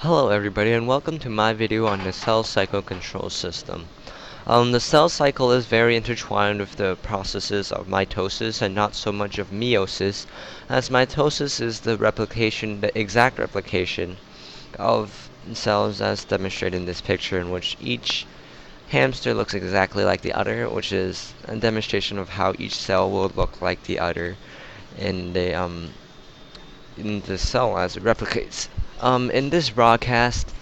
Hello everybody and welcome to my video on the cell cycle control system. The cell cycle is very intertwined with the processes of mitosis and not so much of meiosis, as mitosis is the exact replication of cells as demonstrated in this picture, in which each hamster looks exactly like the other, which is a demonstration of how each cell will look like the other in the cell as it replicates. In this broadcast,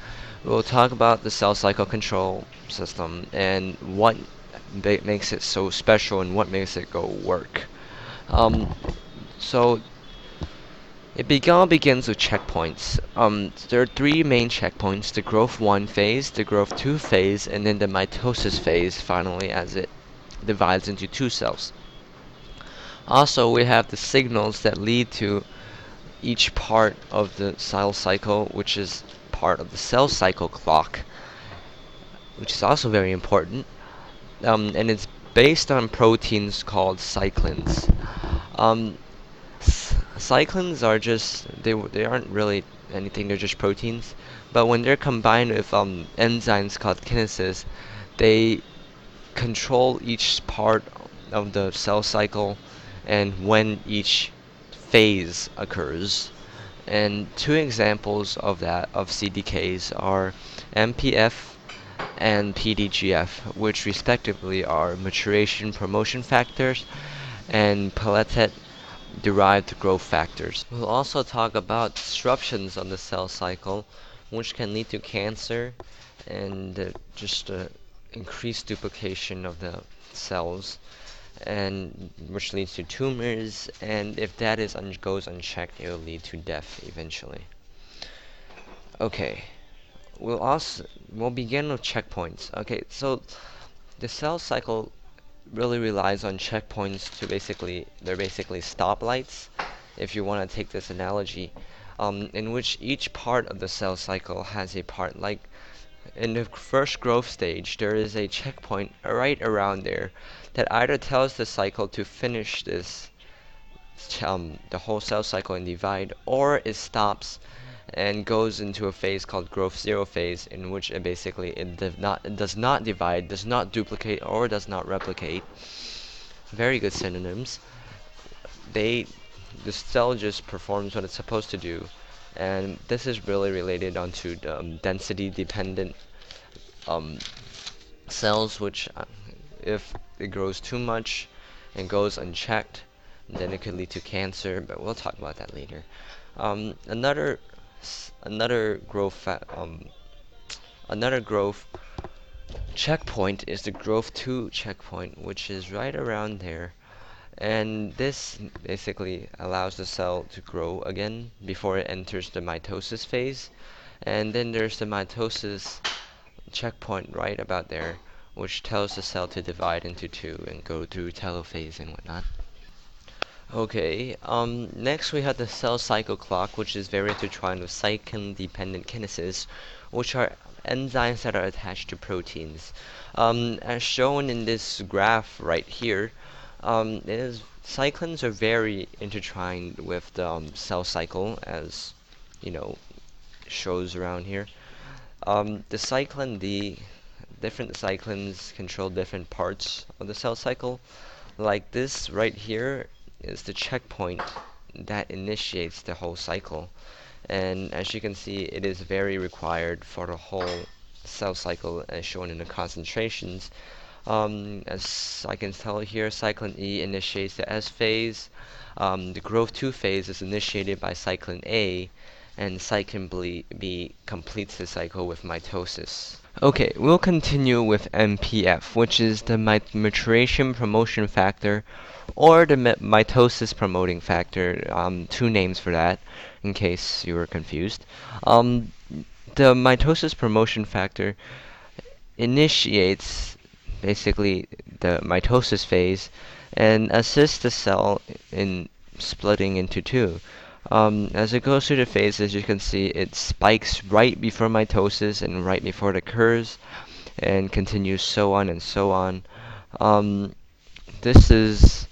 we'll talk about the cell cycle control system and what makes it so special and what makes it go work. Um, so all begins with checkpoints. There are three main checkpoints: the growth 1 phase, the growth 2 phase, and then the mitosis phase finally as it divides into two cells. Also, we have the signals that lead to each part of the cell cycle, which is part of the cell cycle clock, which is also very important. And it's based on proteins called cyclins. Um, Cyclins are just they aren't really anything. They're just proteins. But when they're combined with enzymes called kinases, they control each part of the cell cycle and when each phase occurs. And two examples of CDKs are MPF and PDGF, which respectively are maturation promotion factors and pelleted-derived growth factors. We'll also talk about disruptions on the cell cycle, which can lead to cancer and just increased duplication of the cells, and which leads to tumors, and if that goes unchecked, it will lead to death eventually. Okay, we'll begin with checkpoints. Okay, so the cell cycle really relies on checkpoints to they're basically stoplights, if you want to take this analogy, in which each part of the cell cycle has a part. Like in the first growth stage, there is a checkpoint right around there that either tells the cycle to finish the whole cell cycle and divide, or it stops and goes into a phase called growth 0 phase, in which it does not divide, does not duplicate, or does not replicate. Very good synonyms. They The cell just performs what it's supposed to do, and this is really related onto the density dependent um, cells, which if it grows too much and goes unchecked, then it could lead to cancer, but we'll talk about that later. Um, another another growth checkpoint is the growth 2 checkpoint, which is right around there. And this basically allows the cell to grow again before it enters the mitosis phase. And then there's the mitosis checkpoint right about there, which tells the cell to divide into two and go through telophase and whatnot. Okay, next we have the cell cycle clock, which is very intertwined with cyclin-dependent kinases, which are enzymes that are attached to proteins. As shown in this graph right here, cyclins are very intertwined with the cell cycle, as you know, shows around here. The different cyclins control different parts of the cell cycle. Like this right here is the checkpoint that initiates the whole cycle. And as you can see, it is very required for the whole cell cycle as shown in the concentrations. As I can tell here, cyclin E initiates the S phase. The growth 2 phase is initiated by cyclin A, and cyclin B completes the cycle with mitosis. Okay, we'll continue with MPF, which is the maturation promotion factor or the mitosis promoting factor. Two names for that, in case you were confused. Um, the mitosis promotion factor initiates basically the mitosis phase and assists the cell in splitting into two. As it goes through the phases, you can see it spikes right before mitosis and right before it occurs, and continues so on and so on. Um, this is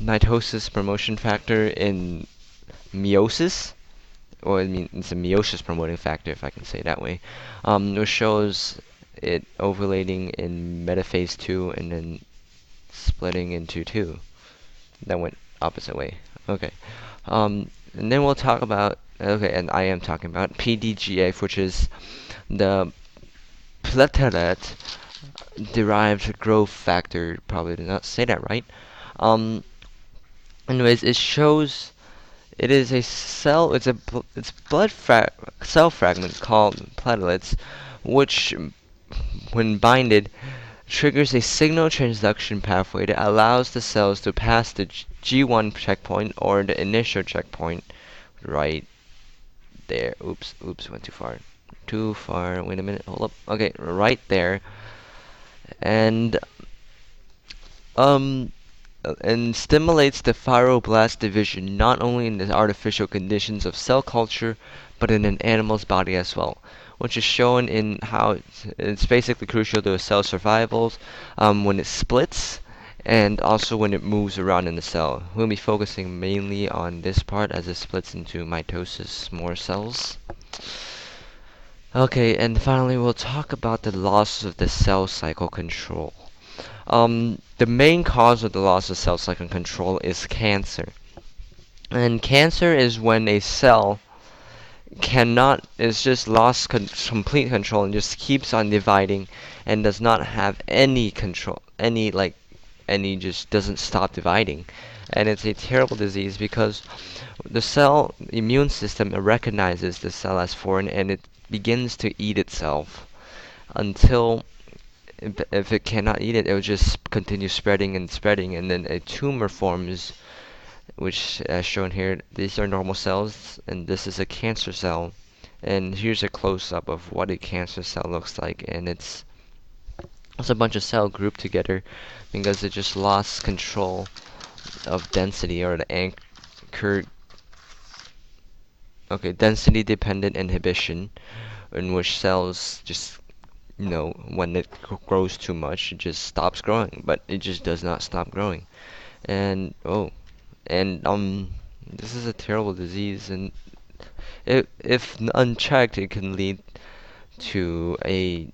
mitosis promotion factor in meiosis, or I mean, it's a meiosis promoting factor, if I can say it that way, which shows it ovulating in metaphase 2 and then splitting into 2. That went opposite way. Okay. And then we'll talk about, okay, and I am talking about PDGF, which is the platelet derived growth factor. Probably did not say that right. Um, Anyways, it shows it is a cell. It's cell fragment called platelets, which, when binded, triggers a signal transduction pathway that allows the cells to pass the G1 checkpoint or the initial checkpoint right there. Oops, went too far. Too far. Wait a minute. Hold up. Okay, right there. And um and stimulates the fibroblast division not only in the artificial conditions of cell culture but in an animal's body as well, which is shown in how it's basically crucial to a cell survival when it splits and also when it moves around in the cell. We'll be focusing mainly on this part as it splits into mitosis, more cells. Okay, and finally we'll talk about the loss of the cell cycle control. The main cause of the loss of cell cycle control is cancer. And cancer is when a cell is just lost complete control and just keeps on dividing and does not have any control, just doesn't stop dividing. And it's a terrible disease because the cell immune system recognizes the cell as foreign and it begins to eat itself until if it cannot eat it, it will just continue spreading and spreading, and then a tumor forms, which, as shown here, these are normal cells, and this is a cancer cell. And here's a close-up of what a cancer cell looks like, and it's a bunch of cells grouped together because it just lost control of density or the anchor. Okay, density-dependent inhibition, in which cells just when it grows too much, it just stops growing, but it just does not stop growing. And this is a terrible disease, and if unchecked, it can lead to a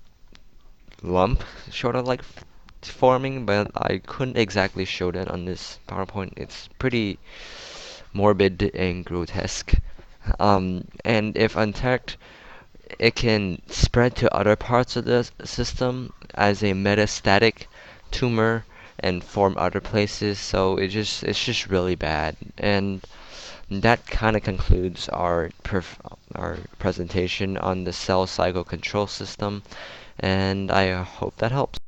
lump, sort of like forming, but I couldn't exactly show that on this PowerPoint. It's pretty morbid and grotesque. And if unchecked, it can spread to other parts of the system as a metastatic tumor and form other places. So it's just really bad. And that kind of concludes our presentation on the cell cycle control system. And I hope that helps.